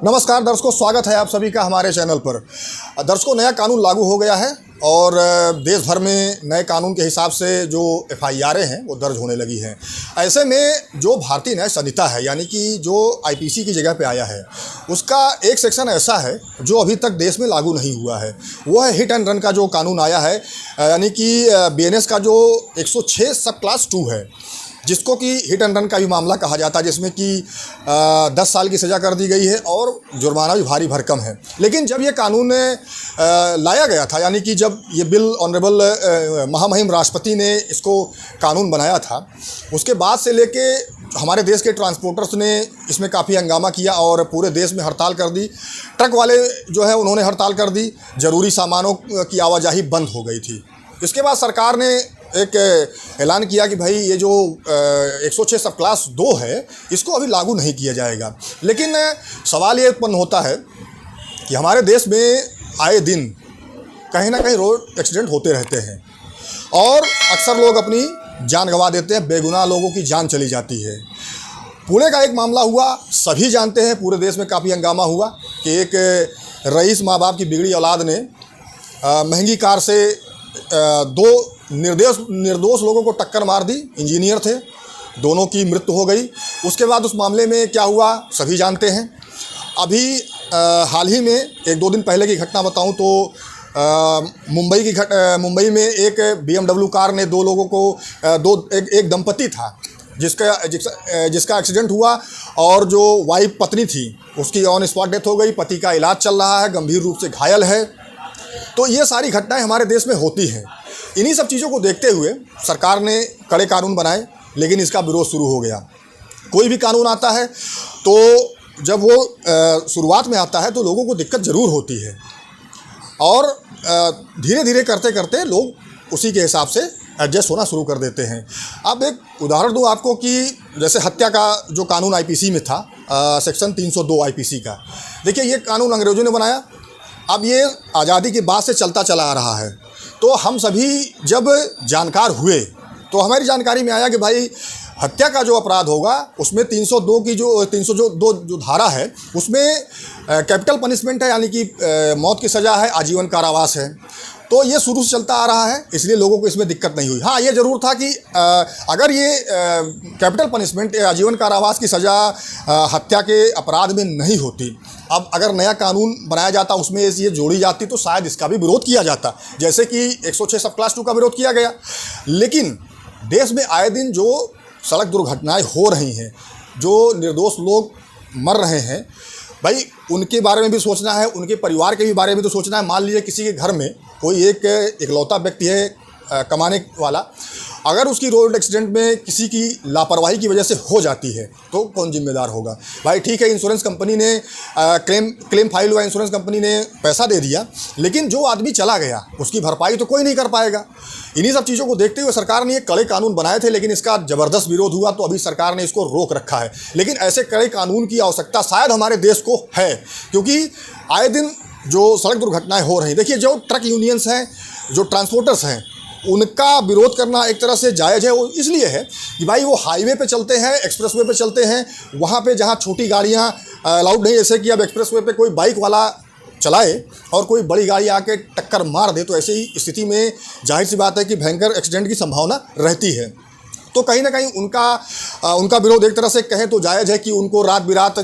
नमस्कार दर्शकों, स्वागत है आप सभी का हमारे चैनल पर। दर्शकों, नया कानून लागू हो गया है और देश भर में नए कानून के हिसाब से जो एफआईआरें हैं वो दर्ज होने लगी हैं। ऐसे में जो भारतीय न्याय संहिता है, यानी कि जो आईपीसी की जगह पे आया है, उसका एक सेक्शन ऐसा है जो अभी तक देश में लागू नहीं हुआ है। वो है हिट एंड रन का जो कानून आया है, यानी कि बीएनएस का जो 106 सब क्लास 2 है, जिसको कि हिट एंड रन का भी मामला कहा जाता है, जिसमें कि 10 साल की सज़ा कर दी गई है और जुर्माना भी भारी भरकम है। लेकिन जब ये कानून लाया गया था, यानी कि जब ये बिल ऑनरेबल महामहिम राष्ट्रपति ने इसको कानून बनाया था, उसके बाद से लेके हमारे देश के ट्रांसपोर्टर्स ने इसमें काफ़ी हंगामा किया और पूरे देश में हड़ताल कर दी। ट्रक वाले जो है उन्होंने हड़ताल कर दी, ज़रूरी सामानों की आवाजाही बंद हो गई थी। इसके बाद सरकार ने एक ऐलान किया कि भाई ये जो 106 सब क्लास 2 है, इसको अभी लागू नहीं किया जाएगा। लेकिन सवाल ये उत्पन्न होता है कि हमारे देश में आए दिन कहीं ना कहीं रोड एक्सीडेंट होते रहते हैं और अक्सर लोग अपनी जान गंवा देते हैं, बेगुनाह लोगों की जान चली जाती है। पुणे का एक मामला हुआ, सभी जानते हैं, पूरे देश में काफ़ी हंगामा हुआ कि एक रईस माँ बाप की बिगड़ी औलाद ने महंगी कार से दो निर्दोष लोगों को टक्कर मार दी। इंजीनियर थे, दोनों की मृत्यु हो गई। उसके बाद उस मामले में क्या हुआ सभी जानते हैं। अभी हाल ही में 1-2 दिन पहले की घटना बताऊं तो मुंबई में एक BMW कार ने 2 लोगों को एक दंपति था जिसका एक्सीडेंट हुआ और जो वाइफ पत्नी थी उसकी ऑन स्पॉट डेथ हो गई। पति का इलाज चल रहा है, गंभीर रूप से घायल है। तो ये सारी घटनाएं हमारे देश में होती हैं। इन्हीं सब चीज़ों को देखते हुए सरकार ने कड़े कानून बनाए, लेकिन इसका विरोध शुरू हो गया। कोई भी कानून आता है तो जब वो शुरुआत में आता है तो लोगों को दिक्कत ज़रूर होती है और धीरे धीरे करते करते लोग उसी के हिसाब से एडजस्ट होना शुरू कर देते हैं। अब एक उदाहरण दूँ आपको कि जैसे हत्या का जो कानून आईपीसी में था, सेक्शन 302 आईपीसी का। देखिए, ये कानून अंग्रेज़ों ने बनाया, अब ये आज़ादी के बाद से चलता चला आ रहा है। तो हम सभी जब जानकार हुए तो हमारी जानकारी में आया कि भाई हत्या का जो अपराध होगा उसमें 302 की जो 302 जो धारा है उसमें कैपिटल पनिशमेंट है, यानी कि मौत की सज़ा है, आजीवन कारावास है। तो ये शुरू से चलता आ रहा है, इसलिए लोगों को इसमें दिक्कत नहीं हुई। हाँ, ये ज़रूर था कि अगर ये कैपिटल पनिशमेंट आजीवन कारावास की सज़ा हत्या के अपराध में नहीं होती, अब अगर नया कानून बनाया जाता उसमें ये जोड़ी जाती तो शायद इसका भी विरोध किया जाता, जैसे कि 106 सब क्लास 2 का विरोध किया गया। लेकिन देश में आए दिन जो सड़क दुर्घटनाएं हो रही हैं, जो निर्दोष लोग मर रहे हैं, भाई उनके बारे में भी सोचना है, उनके परिवार के भी बारे में तो सोचना है। मान लीजिए किसी के घर में कोई एक इकलौता व्यक्ति है कमाने वाला, अगर उसकी रोड एक्सीडेंट में किसी की लापरवाही की वजह से हो जाती है तो कौन जिम्मेदार होगा? भाई ठीक है, इंश्योरेंस कंपनी ने क्लेम फाइल हुआ, इंश्योरेंस कंपनी ने पैसा दे दिया, लेकिन जो आदमी चला गया उसकी भरपाई तो कोई नहीं कर पाएगा। इन्हीं सब चीज़ों को देखते हुए सरकार ने ये कड़े कानून बनाए थे, लेकिन इसका ज़बरदस्त विरोध हुआ तो अभी सरकार ने इसको रोक रखा है। लेकिन ऐसे कड़े कानून की आवश्यकता शायद हमारे देश को है, क्योंकि आए दिन जो सड़क दुर्घटनाएं हो रही हैं, देखिए जो ट्रक यूनियंस हैं, जो ट्रांसपोर्टर्स हैं, उनका विरोध करना एक तरह से जायज़ है। वो इसलिए है कि भाई वो हाईवे पे चलते हैं, एक्सप्रेसवे पे चलते हैं, वहाँ पे जहाँ छोटी गाड़ियाँ अलाउड नहीं, जैसे कि अब एक्सप्रेसवे पे कोई बाइक वाला चलाए और कोई बड़ी गाड़ी आके टक्कर मार दे तो ऐसे ही स्थिति में जाहिर सी बात है कि भयंकर एक्सीडेंट की संभावना रहती है। तो कहीं ना कहीं उनका विरोध एक तरह से कहें तो जायज़ है कि उनको रात बिरात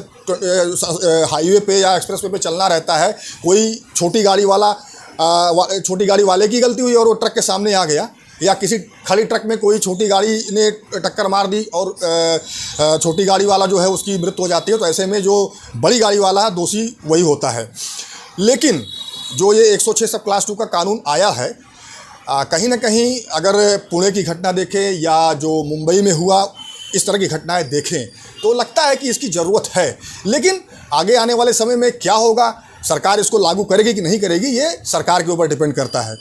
हाईवे पे या एक्सप्रेसवे पे चलना रहता है। कोई छोटी गाड़ी वाले की गलती हुई और वो ट्रक के सामने आ गया, या किसी खड़ी ट्रक में कोई छोटी गाड़ी ने टक्कर मार दी और छोटी गाड़ी वाला जो है उसकी मृत्यु हो जाती है, तो ऐसे में जो बड़ी गाड़ी वाला है दोषी वही होता है। लेकिन जो ये 106 सब क्लास 2 का कानून आया है, कहीं ना कहीं अगर पुणे की घटना देखें या जो मुंबई में हुआ इस तरह की घटनाएं देखें तो लगता है कि इसकी ज़रूरत है। लेकिन आगे आने वाले समय में क्या होगा, सरकार इसको लागू करेगी कि नहीं करेगी, ये सरकार के ऊपर डिपेंड करता है।